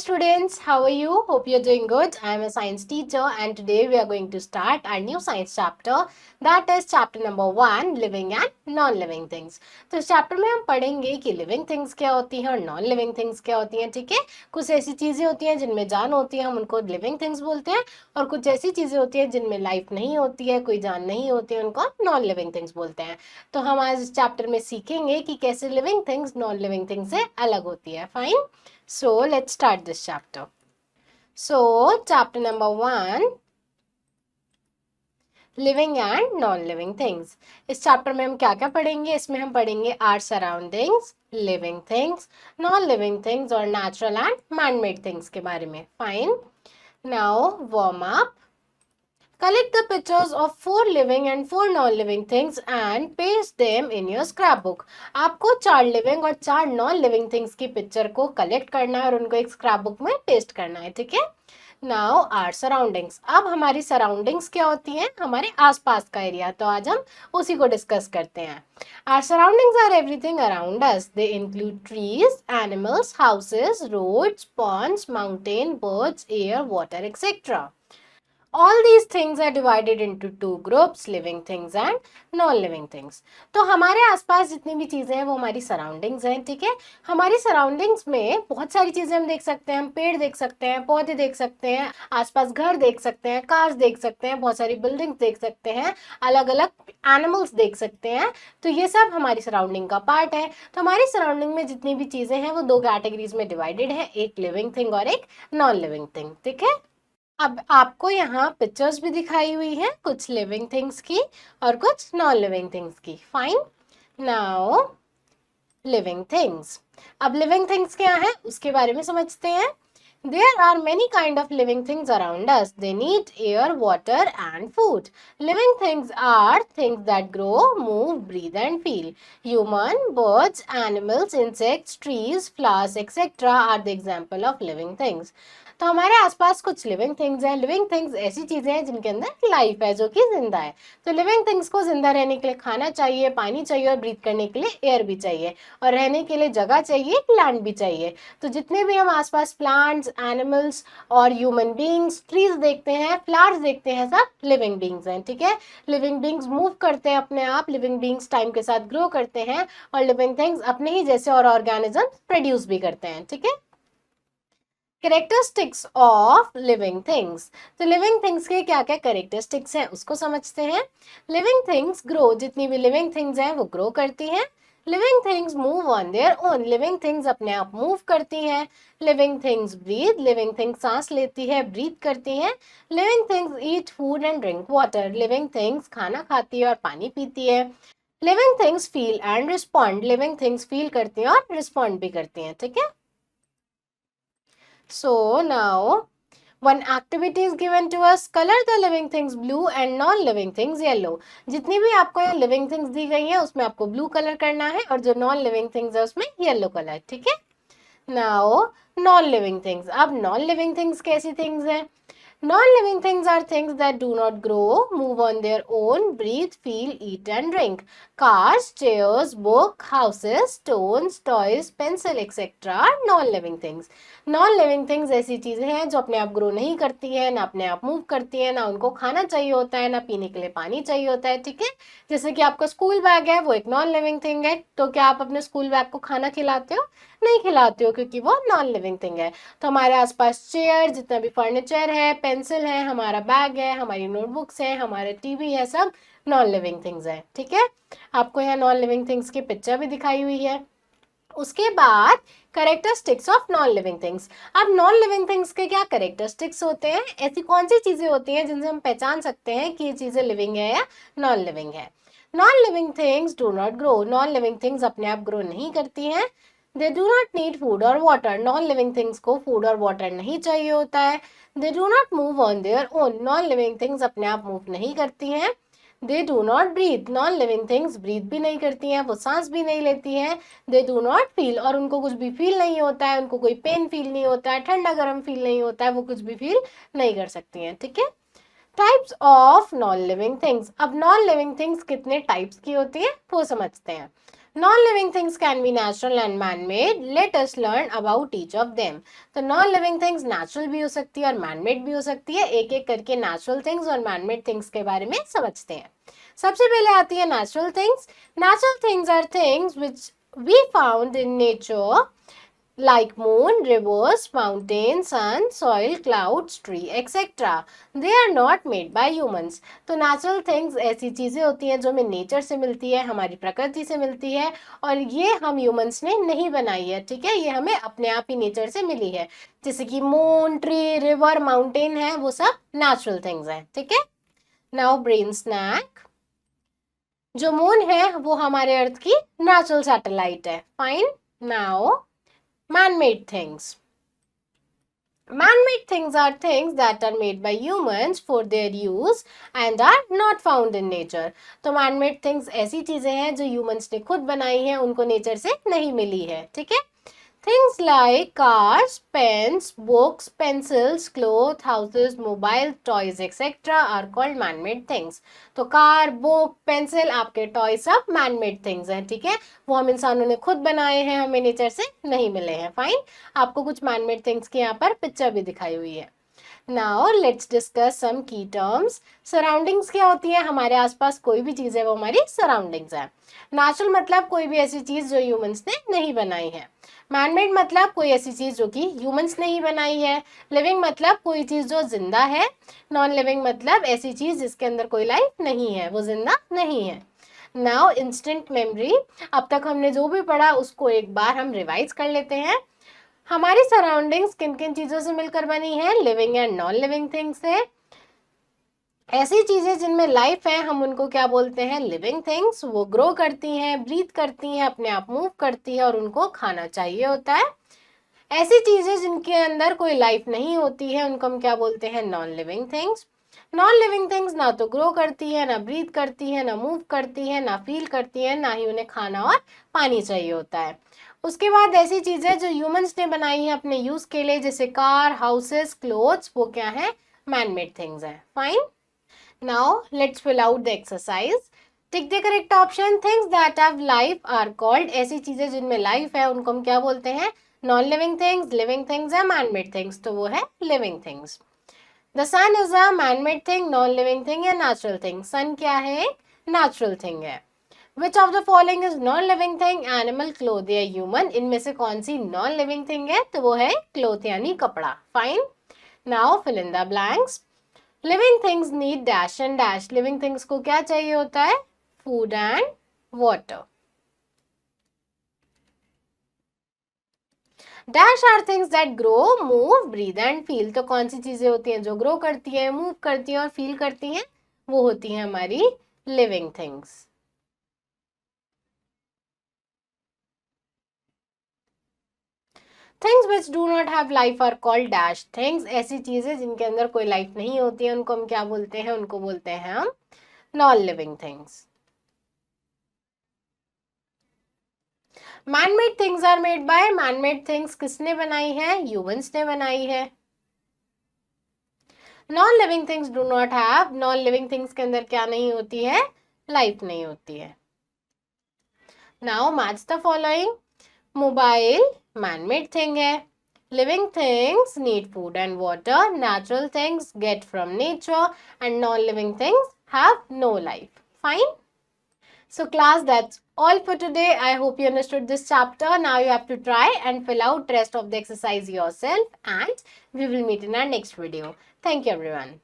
students, how are you? Hope you're doing good. I am a science teacher and today we are going to start our new science chapter, that is chapter number 1, living and non-living things. तो इस chapter में हम पढ़ेंगे कि living things क्या होती हैं और नॉन लिविंग थिंग्स क्या होती हैं, ठीक है। कुछ ऐसी चीज़ें होती हैं जिनमें जान होती है, हम उनको लिविंग थिंग्स बोलते हैं, और कुछ ऐसी चीज़ें होती हैं जिनमें लाइफ नहीं होती है, कोई जान नहीं होती है, उनको नॉन लिविंग थिंग्स बोलते हैं। तो हम आज इस चैप्टर में सीखेंगे कि कैसे living things non living things से अलग होती है। Fine, so let's start this chapter. So chapter number 1, living and non living things. इस चैप्टर में हम क्या क्या पढ़ेंगे? इसमें हम पढ़ेंगे our surroundings, living things, non living things और नेचुरल एंड मैनमेड थिंग्स के बारे में। Fine, now warm up. Collect the pictures of 4 living and 4 non-living things and paste them in your scrapbook. आपको 4 लिविंग और 4 नॉन लिविंग थिंग्स की picture को collect करना है और उनको एक स्क्रैप बुक में पेस्ट करना है, ठीक है। Now our surroundings. अब हमारी सराउंडिंग्स क्या होती हैं? हमारे आसपास का एरिया। तो आज हम उसी को डिस्कस करते हैं। Our surroundings are everything around us. They include trees, animals, houses, roads, ponds, mountain, birds, air, water, etc. All these things are divided into 2 groups, living things and non-living things. तो हमारे आसपास जितनी भी चीज़ें हैं वो हमारी सराउंडिंग्स हैं, ठीक है। हमारी सराउंडिंग्स में बहुत सारी चीज़ें हम देख सकते हैं। हम पेड़ देख सकते हैं, पौधे देख सकते हैं, आसपास घर देख सकते हैं, कार्स देख सकते हैं, बहुत सारी बिल्डिंग्स देख सकते हैं, अलग अलग एनिमल्स देख सकते हैं। तो ये सब हमारी सराउंडिंग का पार्ट है। तो हमारी सराउंडिंग में जितनी भी चीज़ें हैं वो 2 कैटेगरीज में डिवाइडेड है, एक लिविंग थिंग और एक नॉन लिविंग थिंग, ठीक है। अब आपको यहाँ पिक्चर्स भी दिखाई हुई हैं, कुछ लिविंग थिंग्स की और कुछ नॉन लिविंग थिंग्स की। Fine, now living things. अब लिविंग थिंग्स क्या है उसके बारे में समझते हैं। There are many kind of living things around us. They need air, water and food. Living things are things that grow, move, breathe and feel. Human, birds, animals, insects, trees, flowers, etc. are the example of living things. तो हमारे आसपास कुछ living things हैं। Living things ऐसी चीज़ें हैं जिनके अंदर लाइफ है, जो कि जिंदा है। तो लिविंग थिंग्स को जिंदा रहने के लिए खाना चाहिए, पानी चाहिए और ब्रीथ करने के लिए एयर भी चाहिए, और रहने के लिए जगह चाहिए, लैंड भी चाहिए। तो जितने भी हम आसपास प्लांट्स, एनिमल्स और ह्यूमन बींग्स, ट्रीज देखते हैं, फ्लावर्स देखते हैं, सब लिविंग बींग्स हैं, ठीक है। लिविंग बींग्स मूव करते हैं अपने आप, लिविंग बींग्स टाइम के साथ ग्रो करते हैं, और लिविंग थिंग्स अपने ही जैसे और ऑर्गेनिज्म प्रोड्यूस भी करते हैं, ठीक है। Characteristics of living things. तो लिविंग थिंग्स के क्या क्या कैरेक्टरिस्टिक्स हैं उसको समझते हैं। लिविंग थिंग्स ग्रो, जितनी भी लिविंग थिंग्स हैं वो ग्रो करती हैं। Living things move on their own, living things अपने आप मूव करती हैं। Living things breathe, living things सांस लेती है, ब्रीथ करती हैं। Living things eat food and drink water, living things खाना खाती है और पानी पीती है। Living things feel and respond, living things feel करती हैं और रिस्पॉन्ड भी करती हैं, ठीक है। So now one activity is given to us. Color the living things blue and non-living things yellow. जितनी भी आपको यहाँ living things दी गई हैं उसमें आपको blue color करना है, और जो non-living things है उसमें yellow color, ठीक है। Now non-living things. अब non-living things कैसी things हैं? Non-living things are things that do not grow, move on their own, breathe, feel, eat and drink. Cars, chairs, book, houses, stones, toys, pencil, etc. are non-living things. Non-living things ऐसी चीजें हैं जो अपने आप grow नहीं करती हैं, ना अपने आप मूव करती हैं, ना उनको खाना चाहिए होता है, ना पीने के लिए पानी चाहिए होता है, ठीक है। जैसे कि आपका स्कूल बैग है, वो एक नॉन लिविंग थिंग है। तो क्या आप अपने स्कूल बैग को खाना खिलाते हो? नहीं खिलाते हो, क्योंकि वो नॉन लिविंग थिंग है। तो हमारे आसपास चेयर, जितना भी फर्नीचर है, पेंसिल है, हमारा बैग है, हमारी नोटबुक्स है, हमारा टीवी है, सब नॉन लिविंग थिंग्स है, ठीक है। आपको यहाँ नॉन लिविंग थिंग्स की पिक्चर भी दिखाई हुई है। उसके बाद characteristics of non living things. अब नॉन लिविंग थिंग्स के क्या कैरेक्टरिस्टिक्स होते हैं? ऐसी कौन सी चीजें होती हैं जिनसे हम पहचान सकते हैं कि ये चीजें लिविंग है या नॉन लिविंग है? Non living things do not grow, non living things अपने आप ग्रो नहीं करती हैं। They do not need food और वाटर, नॉन लिविंग थिंग्स को फूड और वाटर नहीं चाहिए होता है। They do not move on their own, non living things अपने आप मूव नहीं करती हैं। They do not breathe, non living things breathe भी नहीं करती हैं, वो सांस भी नहीं लेती हैं। दे डू नॉट फील, और उनको कुछ भी फील नहीं होता है, उनको कोई पेन फील नहीं होता है, ठंडा गर्म फील नहीं होता है, वो कुछ भी फील नहीं कर सकती हैं, ठीक है। Types of non living things. अब नॉन लिविंग थिंग्स कितने टाइप्स की होती है वो समझते हैं। Non-living things can be natural and man-made. Let us learn about each of them. तो non-living things natural भी हो सकती है और man-made भी हो सकती है. एक एक करके natural things और man-made things के बारे में समझते हैं. सबसे पहले आती है natural things. Natural things are things which we found in nature like moon, rivers, mountains, sun, soil, clouds, tree, etc. They are not made by humans. तो natural things ऐसी चीजें होती हैं जो हमें नेचर से मिलती है, हमारी प्रकृति से मिलती है और ये हम ह्यूमंस ने नहीं बनाई है. ठीक है, ये हमें अपने आप ही नेचर से मिली है. जैसे कि मून, ट्री, रिवर, माउंटेन है, वो सब नेचुरल थिंग्स हैं. ठीक है. Now brain snack. जो मून है वो हमारे अर्थ की नेचुरल सैटेलाइट है. Fine. Now man-made things. Man-made things are things that are made by humans for their use and are not found in nature. तो man-made things ऐसी चीजें हैं जो humans ने खुद बनाई हैं, उनको नेचर से नहीं मिली है. ठीक है. Things like cars, pens, books, pencils, clothes, houses, mobile, toys, etc. are called man-made things. तो कार, बुक, पेंसिल, आपके टॉय सब man-made things हैं. ठीक है, वो हम इंसानों ने खुद बनाए हैं, हमें नेचर से नहीं मिले हैं. फाइन. आपको कुछ man-made things की यहाँ पर पिक्चर भी दिखाई हुई है. Now let's discuss some key terms. Surroundings क्या होती है? हमारे आसपास कोई भी चीज़ है वो हमारी surroundings है. Natural मतलब कोई भी ऐसी चीज़ जो humans ने नहीं बनाई है. Man-made मतलब कोई ऐसी चीज़ जो कि humans ने ही बनाई है. Living मतलब कोई चीज़ जो जिंदा है. Non-living मतलब ऐसी चीज़ जिसके अंदर कोई लाइफ नहीं है, वो जिंदा नहीं है. Now instant memory. अब तक हमने जो भी पढ़ा उसको एक बार हम रिवाइज कर लेते हैं. हमारी सराउंडिंग्स किन किन चीजों से मिलकर बनी है? Living and non living things से. ऐसी चीजें जिनमें लाइफ है हम उनको क्या बोलते हैं? Living things. वो ग्रो करती हैं, ब्रीथ करती हैं, अपने आप मूव करती है और उनको खाना चाहिए होता है. ऐसी चीजें जिनके अंदर कोई लाइफ नहीं होती है उनको हम क्या बोलते हैं? Non living things. Non living things ना तो ग्रो करती है, ना ब्रीथ करती है, ना मूव करती है, ना फील करती है, ना ही उन्हें खाना और पानी चाहिए होता है. उसके बाद ऐसी चीजें जो ह्यूमंस ने बनाई है अपने यूज के लिए, जैसे कार, हाउसेस, क्लोथ्स, वो क्या है? मैनमेड थिंग्स है. Fine. Now let's fill out the exercise. Tick the correct option. Things that have life are called. ऐसी चीजें जिनमें लाइफ है उनको हम क्या बोलते हैं? Non living things, living things या मैनमेड थिंग्स. तो वो है living things. The sun is a manmade thing, non living thing या नेचुरल थिंग? सन क्या है? नेचुरल थिंग है. Which of the following is non-living thing? Animal, cloth या human. इनमें से कौन सी non-living thing है? तो वो है cloth यानी कपड़ा. Fine. Now fill in the blanks. Living things need dash and dash. Living things को क्या चाहिए होता है? Food and water. Dash are things that grow, move, breathe and feel. तो कौन सी चीजें होती हैं जो grow करती हैं, move करती हैं और feel करती हैं? वो होती हैं हमारी living things. Things which do not have life are called dash things. ऐसी चीजें जिनके अंदर कोई लाइफ नहीं होती है उनको हम क्या बोलते हैं? उनको बोलते हैं हम non living things. Manmade things are made by. Manmade things किसने बनाई है? ह्यूमंस ने बनाई है. Non living things do not have. Non living things के अंदर क्या नहीं होती है? लाइफ नहीं होती है. Now match the following. Mobile man-made thing है. Living things need food and water. Natural things get from nature and non-living things have no life. Fine. So class, that's all for today. I hope you understood this chapter. Now you have to try and fill out rest of the exercise yourself and we will meet in our next video. Thank you everyone.